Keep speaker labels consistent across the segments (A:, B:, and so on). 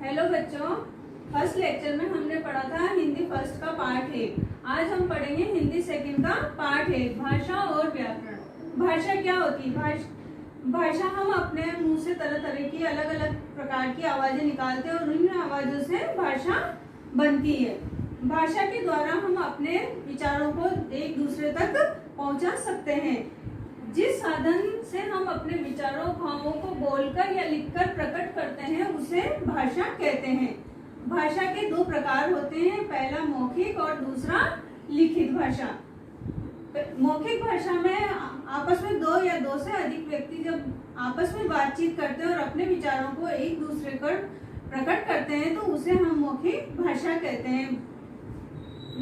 A: Hello बच्चों, first lecture में हमने पढ़ा था हिंदी फर्स्ट का पार्ट 1। आज हम पढ़ेंगे हिंदी सेकंड का पार्ट 1, भाषा और व्याकरण। भाषा क्या होती है? भाषा हम अपने मुंह से तरह तरह की अलग अलग प्रकार की आवाजें निकालते हैं और उन आवाजों से भाषा बनती है। भाषा के द्वारा हम अपने विचारों को एक दूसरे तक पहुंचा सकते हैं। जिस साधन से हम अपने विचारों भावों को बोलकर या लिखकर प्रकट करते हैं उसे भाषा कहते हैं। भाषा के दो प्रकार होते हैं, पहला मौखिक और दूसरा लिखित भाषा। मौखिक भाषा में आपस में दो या दो से अधिक व्यक्ति जब आपस में बातचीत करते हैं और अपने विचारों को एक दूसरे पर प्रकट करते हैं तो उसे हम मौखिक भाषा कहते हैं।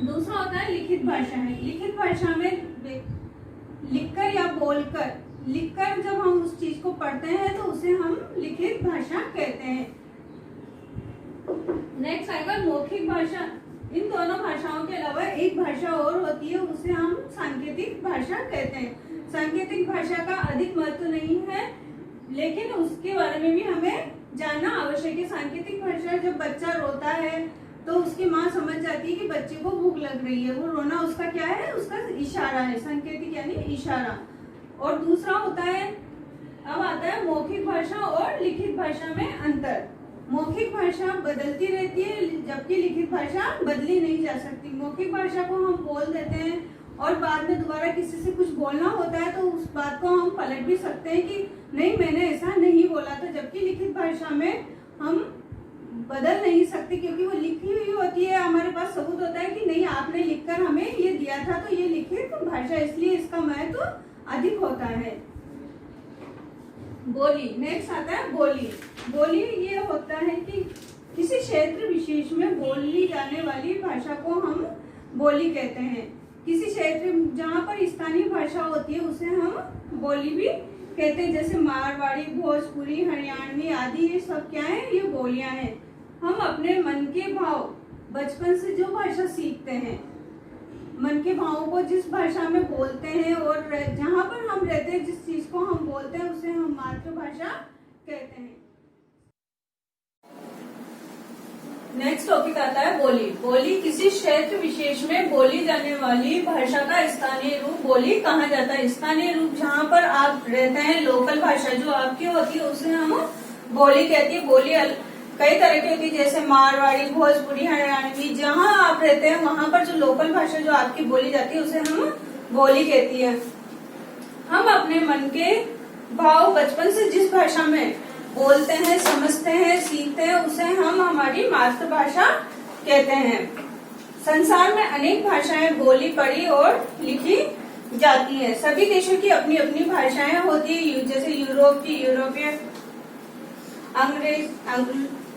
A: दूसरा होता है लिखित भाषा। लिखित भाषा में लिखकर या बोलकर, लिखकर जब हम उस चीज को पढ़ते हैं तो उसे हम लिखित भाषा कहते हैं। नेक्स्ट आएगा मौखिक भाषा। इन दोनों भाषाओं के अलावा एक भाषा और होती है, उसे हम सांकेतिक भाषा कहते हैं। सांकेतिक भाषा का अधिक महत्व नहीं है, लेकिन उसके बारे में भी हमें जानना आवश्यक है। सांकेतिक भाषा, जब बच्चा रोता है तो उसकी माँ समझ जाती है कि बच्चे को भूख लग रही है। वो रोना उसका क्या है? उसका इशारा है, सांकेतिक यानी इशारा। और दूसरा होता है, अब आता है मौखिक भाषा और लिखित भाषा में अंतर। मौखिक भाषा बदलती रहती है, जबकि लिखित भाषा बदली नहीं जा सकती। मौखिक भाषा को हम बोल देते हैं और बाद में दोबारा किसी से कुछ बोलना होता है तो उस बात को हम पलट भी सकते हैं कि नहीं, मैंने ऐसा नहीं बोला था। जबकि लिखित भाषा में हम बदल नहीं सकते, क्योंकि वो लिखी हुई होती है, हमारे पास सबूत होता है कि नहीं, आपने लिखकर हमें ये दिया था। तो ये लिखित भाषा, इसलिए इसका महत्व अधिक होता है। बोली। नेक्स्ट आता है बोली। बोली ये होता है कि किसी क्षेत्र विशेष में बोली जाने वाली भाषा को हम बोली कहते हैं। किसी क्षेत्र जहाँ पर स्थानीय भाषा होती है उसे हम बोली भी कहते हैं। जैसे मारवाड़ी, भोजपुरी, हरियाणवी आदि, ये सब क्या है? ये बोलियां हैं। हम अपने मन के भाव बचपन से जो भाषा सीखते हैं, मन के भावों को जिस भाषा में बोलते हैं और जहाँ पर हम रहते हैं, जिस चीज को हम बोलते हैं उसे हम मातृभाषा कहते हैं। नेक्स्ट टॉपिक आता है बोली। बोली किसी क्षेत्र विशेष में बोली जाने वाली भाषा का स्थानीय रूप बोली कहा जाता है। स्थानीय रूप जहाँ पर आप रहते हैं, लोकल भाषा जो आपकी होती है उसे हम बोली कहती है। बोली कई तरह की होती है, जैसे मारवाड़ी, भोजपुरी, हरियाणवी। जहाँ आप रहते हैं वहाँ पर जो लोकल भाषा जो आपकी बोली जाती है उसे हम बोली कहती है। हम अपने मन के भाव बचपन से जिस भाषा में बोलते हैं, समझते हैं, सीखते हैं उसे हम हमारी मातृभाषा कहते हैं। संसार में अनेक भाषाएं बोली, पढ़ी और लिखी जाती हैं। सभी देशों की अपनी अपनी भाषाएं होती है। जैसे यूरोप की यूरोपीय,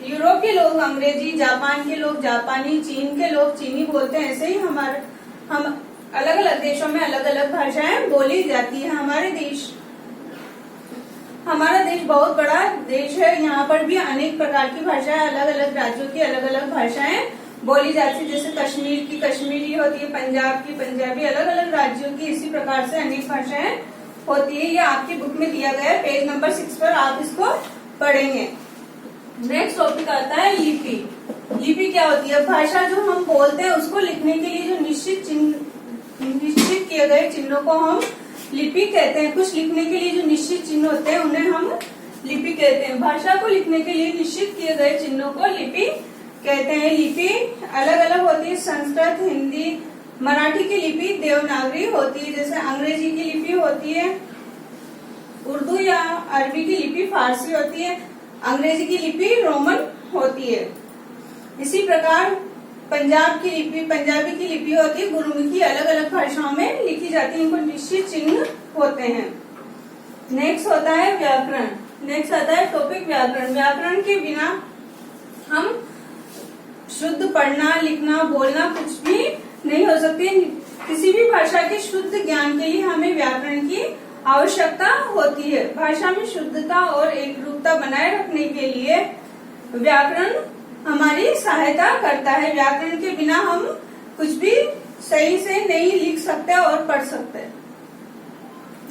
A: यूरोप के लोग अंग्रेजी, जापान के लोग जापानी, चीन के लोग चीनी बोलते हैं। ऐसे ही हम अलग अलग देशों में अलग अलग भाषाएं बोली जाती है। हमारा देश बहुत बड़ा देश है, यहाँ पर भी अनेक प्रकार की भाषाएं, अलग अलग राज्यों की अलग अलग भाषाएं बोली जाती है। जैसे कश्मीर की कश्मीरी होती है, पंजाब की पंजाबी, अलग अलग राज्यों की इसी प्रकार से अनेक भाषाएं होती है। ये आपकी बुक में दिया गया है, पेज नंबर 6 पर आप इसको पढ़ेंगे। नेक्स्ट टॉपिक आता है लिपि। लिपि क्या होती है? भाषा जो हम बोलते हैं उसको लिखने के लिए जो निश्चित किए गए चिन्हों को हम लिपि कहते हैं। कुछ लिखने के लिए जो निश्चित चिन्ह होते हैं उन्हें हम लिपि कहते हैं। भाषा को लिखने के लिए निश्चित किए गए चिन्हों को लिपि कहते हैं। लिपि अलग अलग होती है, संस्कृत, हिंदी, मराठी की लिपि देवनागरी होती है। जैसे अंग्रेजी की लिपि होती है, उर्दू या अरबी की लिपि फारसी होती है, अंग्रेजी की लिपि रोमन होती है। इसी प्रकार पंजाबी की लिपि होती है, गुरुमुखी अलग अलग भाषाओं में लिखी जाती है। इनको निश्चित चिन्ह होते हैं। नेक्स्ट होता है व्याकरण। नेक्स्ट आता है टॉपिक व्याकरण। व्याकरण के बिना हम शुद्ध पढ़ना, लिखना, बोलना कुछ भी नहीं हो सकती। किसी भी भाषा के शुद्ध ज्ञान के लिए हमें व्याकरण की आवश्यकता होती है। भाषा में शुद्धता और एकरूपता बनाए रखने के लिए व्याकरण हमारी सहायता करता है। व्याकरण के बिना हम कुछ भी सही से नहीं लिख सकते और पढ़ सकते।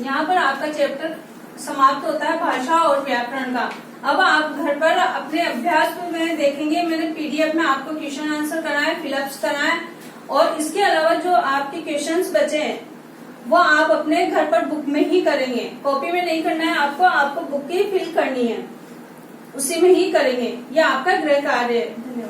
A: यहाँ पर आपका चैप्टर समाप्त होता है भाषा और व्याकरण का। अब आप घर पर अपने अभ्यास में देखेंगे। मैंने पीडीएफ में आपको क्वेश्चन आंसर कराए, फिलअप्स कराए, और इसके अलावा जो आपके क्वेश्चंस बचे हैं वो आप अपने घर पर बुक में ही करेंगे। कॉपी में नहीं करना है आपको बुक ही फिल करनी है, उसी में ही करेंगे। ये आपका गृह कार्य है। धन्यवाद।